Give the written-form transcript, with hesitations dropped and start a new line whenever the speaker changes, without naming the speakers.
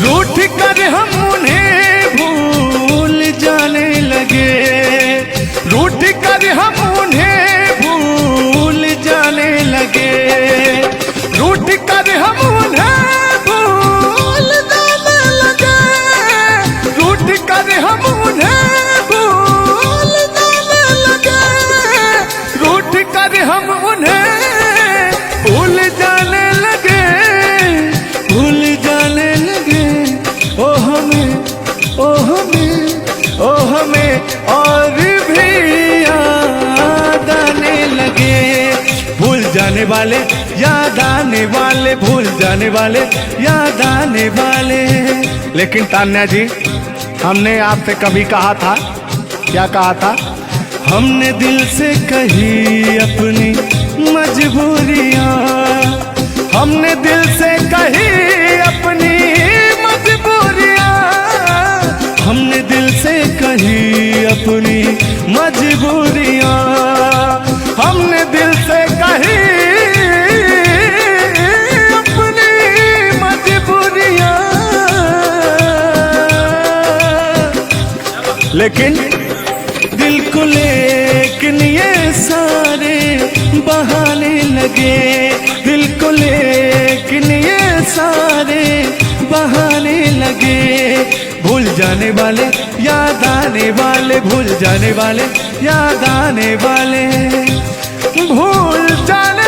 रूठ कर हम उन्हें भूल जाने लगे, रूठ कर हम उन्हें भूल जाने लगे, रूठ कर हम उन्हें भूल जाने लगे, रूठ कर हम उन्हें भूल जाने लगे, रूठ कर हम उन्हें भूल जाने लगे, भूल जाने लगे। ओ हमें, ओ हमें, ओ हमें और भी याद आने लगे। भूल जाने वाले, याद आने वाले, भूल जाने वाले, याद आने वाले। लेकिन तान्या जी, हमने आपसे कभी कहा था, क्या कहा था? हमने दिल से कही अपनी मजबूरियां, हमने दिल से कही अपनी मजबूरियां, हमने दिल से कही अपनी मजबूरियां, हमने दिल से कही अपनी मजबूरियां। लेकिन दिल को लेकिन ये सारे बहाने लगे, दिल को लेकिन ये सारे बहाने लगे। भूल जाने वाले, याद आने वाले, भूल जाने वाले, याद आने वाले, भूल जाने